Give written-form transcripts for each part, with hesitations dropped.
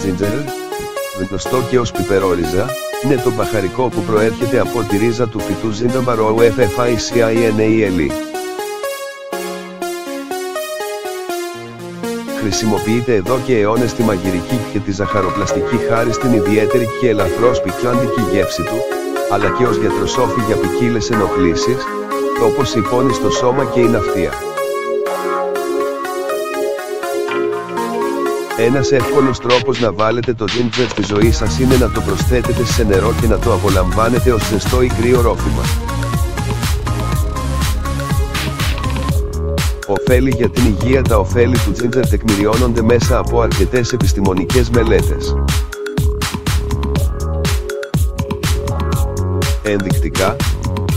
ginger, γνωστό και ως πιπερόριζα, είναι το μπαχαρικό που προέρχεται από τη ρίζα του φυτού Zingiber. Χρησιμοποιείται εδώ και αιώνες στη μαγειρική και τη ζαχαροπλαστική χάρη στην ιδιαίτερη και ελαφρώς πικράντικη γεύση του, αλλά και ως γιατροσόφι για ποικίλες ενοχλήσεις, όπως η πόνη στο σώμα και η ναυτία. Ένας εύκολος τρόπος να βάλετε το ginger στη ζωή σας είναι να το προσθέτετε σε νερό και να το απολαμβάνετε ως ζεστό ή κρύο ρόφημα. Ωφέλη για την υγεία. Τα ωφέλη του ginger τεκμηριώνονται μέσα από αρκετές επιστημονικές μελέτες. Ενδεικτικά,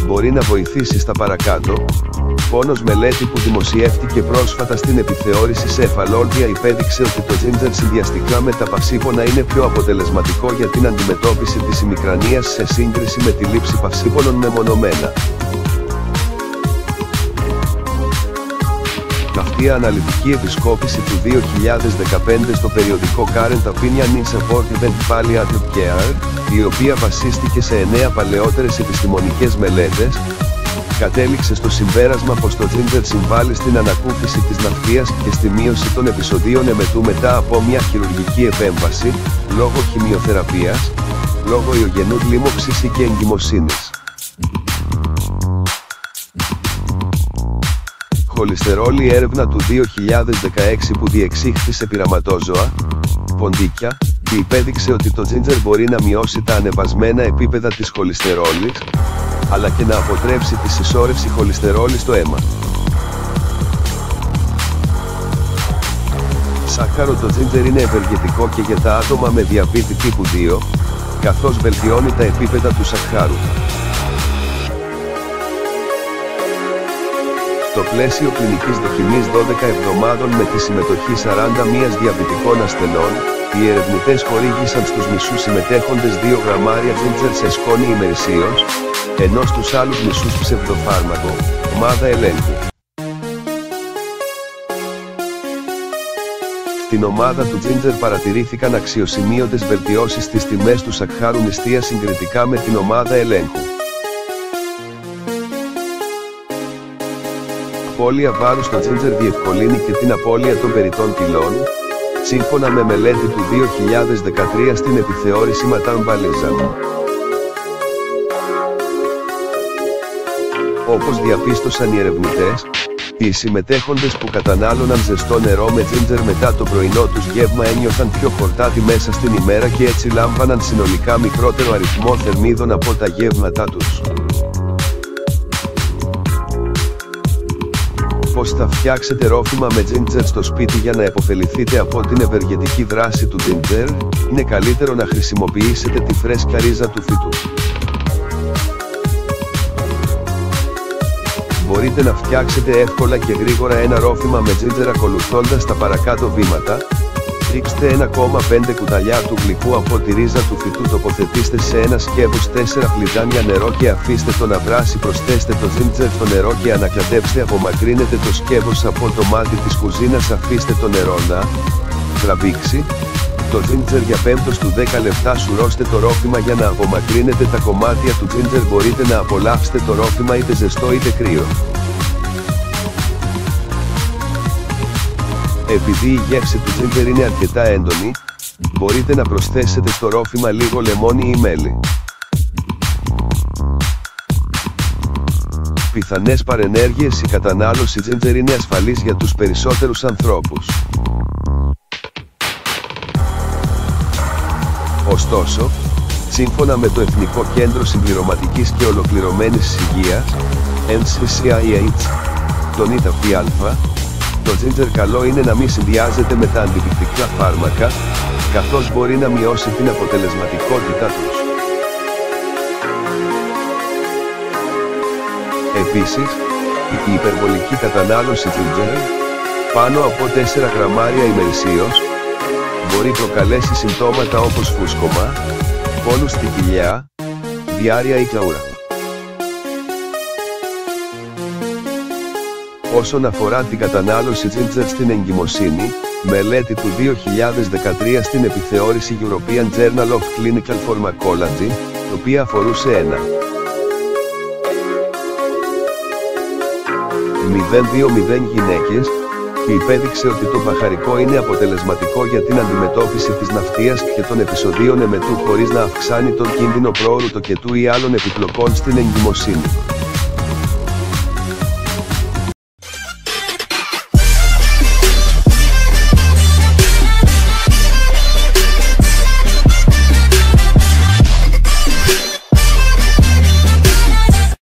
μπορεί να βοηθήσει στα παρακάτω. Πόνος. Μελέτη που δημοσιεύτηκε πρόσφατα στην επιθεώρηση σε εφαλόρδια υπέδειξε ότι το ginger συνδυαστικά με τα παυσίπονα είναι πιο αποτελεσματικό για την αντιμετώπιση της ημικρανίας σε σύγκριση με τη λήψη παυσίπονων μεμονωμένα. Ναυτία. Αναλυτική επισκόπηση του 2015 στο περιοδικό Current Opinion in Support Event Palliative Care, η οποία βασίστηκε σε 9 παλαιότερες επιστημονικές μελέτες, κατέληξε στο συμπέρασμα πως το ginger συμβάλλει στην ανακούφιση της ναυτίας και στη μείωση των επεισοδίων εμετού μετά από μια χειρουργική επέμβαση, λόγω χημειοθεραπείας, λόγω ιογενούς λίμωξης ή και εγκυμοσύνης. Χολυστερόλη. Έρευνα του 2016 που διεξήχθη σε πειραματόζωα, ποντίκια, και υπέδειξε ότι το ginger μπορεί να μειώσει τα ανεβασμένα επίπεδα της χολυστερόλης, αλλά και να αποτρέψει τη συσσόρευση χολυστερόλης στο αίμα. Σάκχαρο. Το ginger είναι ευεργετικό και για τα άτομα με διαβήτη τύπου 2, καθώς βελτιώνει τα επίπεδα του σακχάρου. Στο πλαίσιο κλινικής δοκιμής 12 εβδομάδων με τη συμμετοχή 41 διαβητικών ασθενών, οι ερευνητές χορήγησαν στους μισούς συμμετέχοντες 2 γραμμάρια ginger σε σκόνη ημερησίως, ενώ στους άλλους μισούς ψευδοφάρμακο, ομάδα ελέγχου. Στην ομάδα του ginger παρατηρήθηκαν αξιοσημείωτες βελτιώσεις στις τιμές του σακχάρου νηστεία συγκριτικά με την ομάδα ελέγχου. Απώλεια βάρους. Το ginger διευκολύνει και την απώλεια των περιττών κιλών, σύμφωνα με μελέτη του 2013 στην επιθεώρηση Metabolism. Όπως διαπίστωσαν οι ερευνητές, οι συμμετέχοντες που κατανάλωναν ζεστό νερό με ginger μετά το πρωινό τους γεύμα ένιωθαν πιο χορτάτοι μέσα στην ημέρα και έτσι λάμβαναν συνολικά μικρότερο αριθμό θερμίδων από τα γεύματά τους. Πώς θα φτιάξετε ρόφημα με ginger στο σπίτι για να επωφεληθείτε από την ευεργετική δράση του ginger? Είναι καλύτερο να χρησιμοποιήσετε τη φρέσκια ρίζα του φυτού. Μπορείτε να φτιάξετε εύκολα και γρήγορα ένα ρόφημα με ginger ακολουθώντας τα παρακάτω βήματα. Ρίξτε 1,5 κουταλιά του γλυκού από τη ρίζα του φυτού, τοποθετήστε σε ένα σκεύος 4 φλιτζάνια νερό και αφήστε το να βράσει. Προσθέστε το ginger στο νερό και ανακατέψτε. Απομακρύνετε το σκεύος από το μάτι της κουζίνας, αφήστε το νερό να τραβήξει το ginger για 5 του 10 λεπτά. Σουρώστε το ρόφημα για να απομακρύνετε τα κομμάτια του ginger. Μπορείτε να απολαύσετε το ρόφημα είτε ζεστό είτε κρύο. Επειδή η γεύση του ginger είναι αρκετά έντονη, μπορείτε να προσθέσετε στο ρόφημα λίγο λεμόνι ή μέλι. Πιθανές παρενέργειες. Η κατανάλωση ginger είναι ασφαλής για τους περισσότερους ανθρώπους. Ωστόσο, σύμφωνα με το Εθνικό Κέντρο Συμπληρωματικής και Ολοκληρωμένης Υγείας, NCCIH, τον ΙΤΑΦ, το ginger καλό είναι να μην συνδυάζεται με τα αντιβικτικά φάρμακα, καθώς μπορεί να μειώσει την αποτελεσματικότητά τους. Επίσης, η υπερβολική κατανάλωση ginger, πάνω από 4 γραμμάρια ημερησίως, μπορεί προκαλέσει συμπτώματα όπως φούσκωμα, πόνους στη κοιλιά, διάρρεια ή κλαούρα. Όσον αφορά την κατανάλωση ginger στην εγκυμοσύνη, μελέτη του 2013 στην επιθεώρηση European Journal of Clinical Pharmacology, το οποία αφορούσε 1,2-0 γυναίκες, υπέδειξε ότι το μπαχαρικό είναι αποτελεσματικό για την αντιμετώπιση της ναυτίας και των επεισοδίων εμετού χωρίς να αυξάνει τον κίνδυνο προώρου τοκετού ή άλλων επιπλοκών στην εγκυμοσύνη.